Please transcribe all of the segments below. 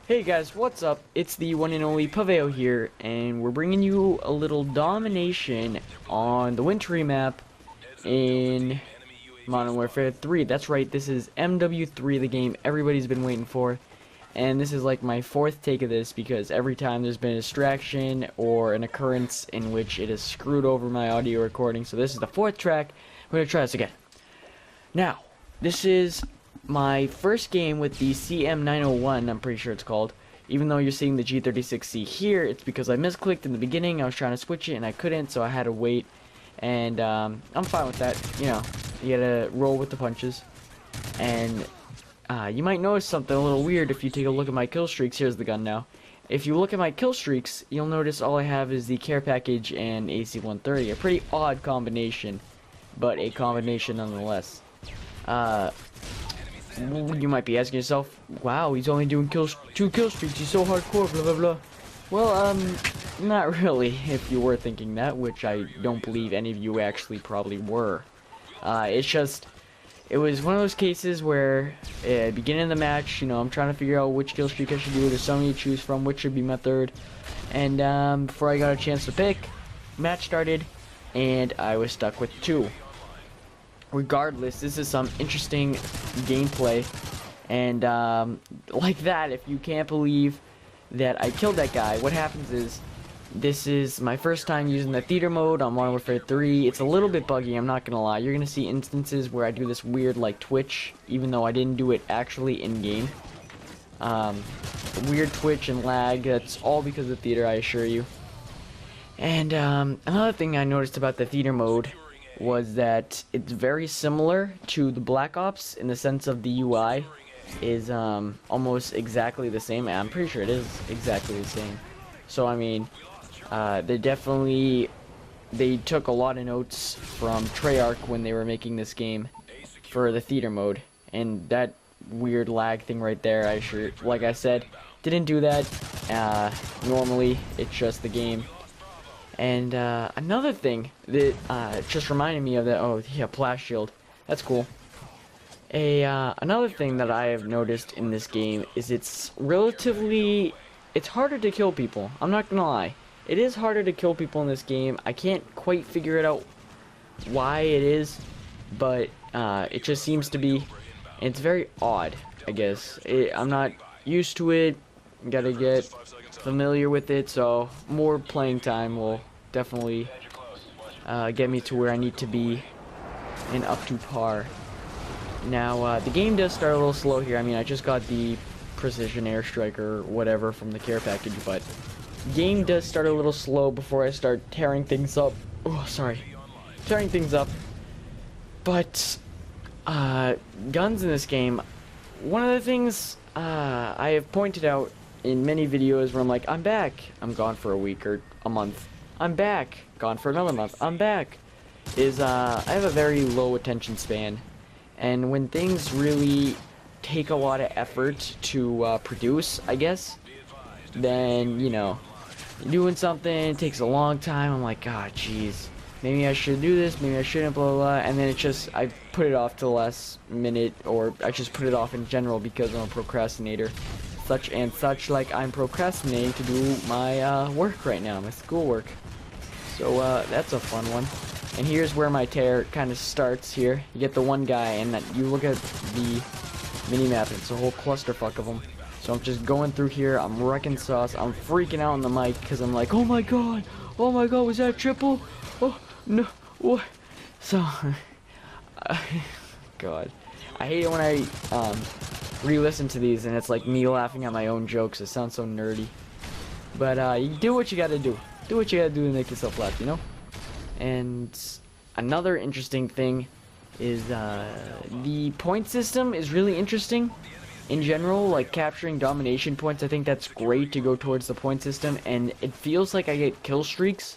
Hey guys, what's up? It's the one and only Paveo here, and we're bringing you a little domination on the wintry map in Modern Warfare 3. That's right, this is MW3, the game everybody's been waiting for. And this is like my fourth take of this because every time there's been a distraction or an occurrence in which it has screwed over my audio recording. So this is the fourth track. We're going to try this again. Now, this is my first game with the CM901, I'm pretty sure it's called. Even though you're seeing the G36C here, it's because I misclicked in the beginning. I was trying to switch it and I couldn't, so I had to wait. And I'm fine with that. You know, you gotta roll with the punches. And you might notice something a little weird if you take a look at my kill streaks. Here's the gun now. If you look at my kill streaks, you'll notice all I have is the care package and AC130. A pretty odd combination, but a combination nonetheless. You might be asking yourself, wow, he's only doing 2 kill streaks, he's so hardcore, blah blah blah. Well, not really, if you were thinking that, which I don't believe any of you actually probably were. It's just, it was one of those cases where, beginning of the match, you know, I'm trying to figure out which kill streak I should do. There's so many to choose from, which should be my third. And before I got a chance to pick, match started, and I was stuck with 2. Regardless, this is some interesting gameplay, and like that, if you can't believe that I killed that guy, what happens is, this is my first time using the theater mode on Modern Warfare 3. It's a little bit buggy, I'm not gonna lie. You're gonna see instances where I do this weird like twitch, even though I didn't do it actually in game. Weird twitch and lag, that's all because of theater, I assure you. And another thing I noticed about the theater mode was that it's very similar to the Black Ops in the sense of the UI is almost exactly the same. I'm pretty sure it is exactly the same. So I mean, they took a lot of notes from Treyarch when they were making this game for the theater mode, and that weird lag thing right there, like I said, didn't do that. Normally, it's just the game. And another thing that just reminded me of that, oh yeah, blast shield, that's cool. Another thing that I have noticed in this game is it's harder to kill people. I'm not gonna lie, it is harder to kill people in this game. I can't quite figure it out why it is, but it just seems to be. It's very odd, I guess. I'm not used to it. Gotta get familiar with it, so more playing time will definitely get me to where I need to be and up to par. Now the game does start a little slow here. I mean, I just got the precision airstrike or whatever from the care package, but game does start a little slow before I start tearing things up. Oh, sorry, tearing things up. But guns in this game, one of the things I have pointed out in many videos where I'm like, I'm back, I'm gone for a week or a month, I'm back, gone for another month, I'm back, is I have a very low attention span, and when things really take a lot of effort to produce, I guess, then, you know, doing something takes a long time. I'm like, ah, jeez, maybe I should do this, maybe I shouldn't, blah, blah, blah, and then it's just, I put it off to the last minute, or I just put it off in general because I'm a procrastinator. Such and such, like I'm procrastinating to do my work right now, my schoolwork. So that's a fun one. And here's where my tear kind of starts here. You get the one guy, and you look at the mini-map, it's a whole clusterfuck of them. So I'm just going through here, I'm wrecking sauce, I'm freaking out on the mic, because I'm like, oh my god, was that triple? Oh, no, what? So, god. I hate it when I, re-listen to these and it's like me laughing at my own jokes. It sounds so nerdy, but you do what you gotta do. Do what you gotta do to make yourself laugh, you know. And another interesting thing is the point system is really interesting in general. Like capturing domination points, I think that's great to go towards the point system, and it feels like I get kill streaks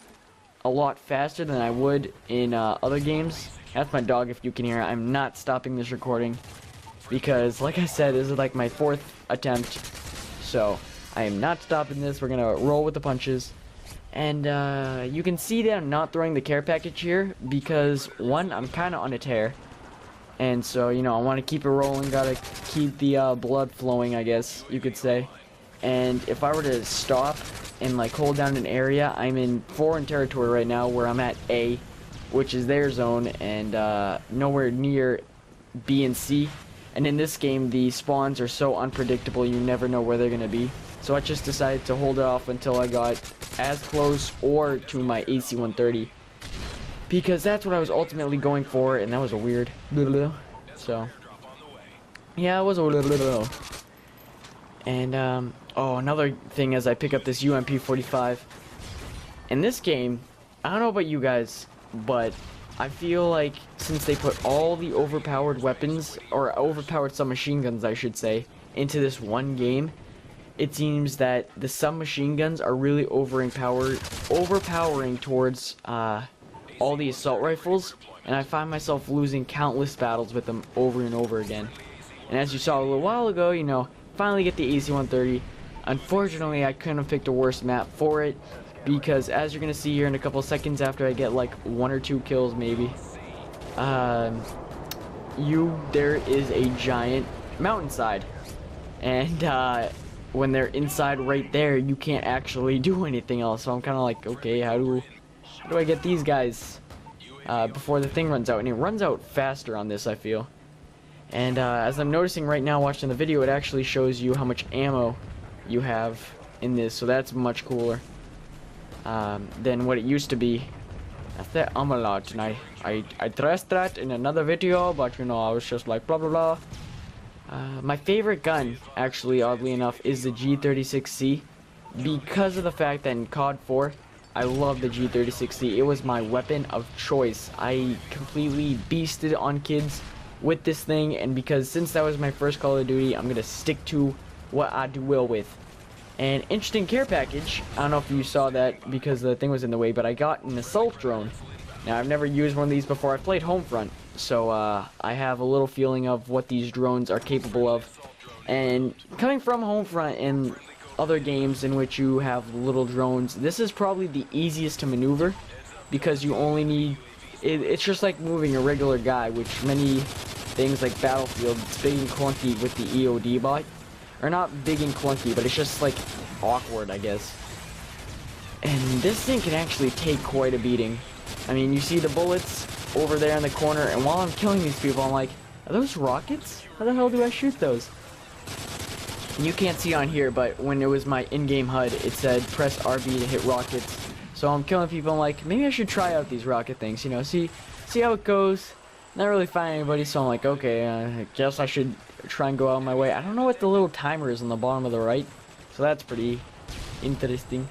a lot faster than I would in other games. That's my dog, if you can hear it. I'm not stopping this recording because, like I said, this is like my 4th attempt, so I am not stopping this. We're gonna roll with the punches. And you can see that I'm not throwing the care package here because, one, I'm kind of on a tear, And so, you know, I want to keep it rolling, gotta keep the blood flowing, I guess you could say. and if I were to stop and like hold down an area, I'm in foreign territory right now where I'm at A, which is their zone, and nowhere near B and C. And in this game, the spawns are so unpredictable, you never know where they're going to be. So I just decided to hold it off until I got as close or to my AC130. Because that's what I was ultimately going for, and that was a weird little. So, yeah, it was a little. And, oh, another thing as I pick up this UMP-45. In this game, I don't know about you guys, but I feel like since they put all the overpowered weapons, or overpowered submachine guns I should say, into this one game, it seems that the submachine guns are really overpowering towards all the assault rifles, and I find myself losing countless battles with them over and over again. And as you saw a little while ago, you know, finally get the AC130. Unfortunately, I couldn't have picked a worse map for it, because as you're gonna see here in a couple seconds after I get like 1 or 2 kills maybe, there is a giant mountainside, and when they're inside right there, you can't actually do anything else. So I'm kind of like, okay, how do I get these guys before the thing runs out? And it runs out faster on this, I feel. And as I'm noticing right now watching the video, it actually shows you how much ammo you have in this, so that's much cooler than what it used to be. I said a lot, and I addressed that in another video, but you know, I was just like blah blah blah. My favorite gun, actually, oddly enough, is the G36C, because of the fact that in COD 4, I love the G36C. It was my weapon of choice. I completely beasted on kids with this thing, and because since that was my first Call of Duty, I'm gonna stick to what I do well with. An interesting care package, I don't know if you saw that because the thing was in the way, but I got an assault drone. Now, I've never used one of these before. I've played Homefront, so I have a little feeling of what these drones are capable of. And coming from Homefront and other games in which you have little drones, this is probably the easiest to maneuver, because you only need... It's just like moving a regular guy, which many things like Battlefield, it's big and clunky with the EOD bot. Or not big and clunky, but it's just like awkward, I guess. And this thing can actually take quite a beating. I mean, you see the bullets over there in the corner, and while I'm killing these people, I'm like, are those rockets? How the hell do I shoot those? And you can't see on here, but when it was my in-game HUD, it said press RB to hit rockets. So I'm killing people, I'm like, maybe I should try out these rocket things, you know, see how it goes. Not really find anybody, so I'm like, okay, I guess I should try and go out of my way. I don't know what the little timer is on the bottom of the right, so that's pretty interesting.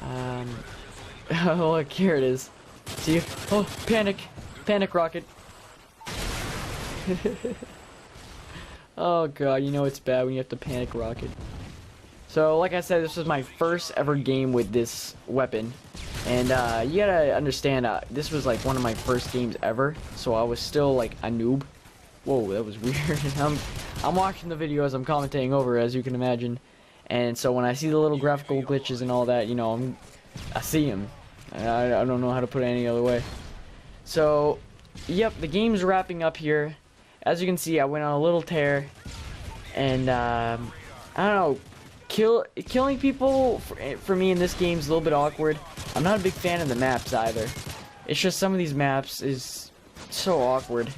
Oh, look, here it is. See, oh, panic rocket. Oh god, you know it's bad when you have to panic rocket. So, like I said, this was my first ever game with this weapon. And, you gotta understand, this was like one of my first games ever. So I was still like a noob. Whoa, that was weird. I'm watching the video as I'm commentating over, as you can imagine. And so when I see the little graphical glitches and all that, you know, I see them. I don't know how to put it any other way. So, yep, the game's wrapping up here. As you can see, I went on a little tear. And, I don't know. Killing people for me in this game is a little bit awkward. I'm not a big fan of the maps either. It's just some of these maps is so awkward.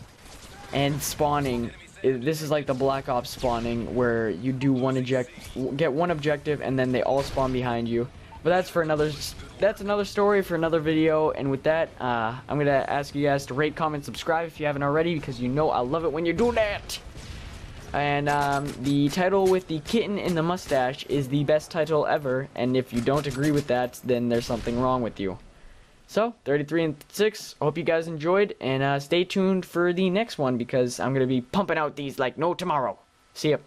And spawning, this is like the Black Ops spawning where you do get one objective and then they all spawn behind you. But that's another story for another video. And with that, I'm gonna ask you guys to rate, comment, subscribe if you haven't already, because you know I love it when you do that. And the title with the kitten in the mustache is the best title ever, and if you don't agree with that, then there's something wrong with you. So, 33 and 6, I hope you guys enjoyed, and stay tuned for the next one, because I'm going to be pumping out these like no tomorrow. See ya.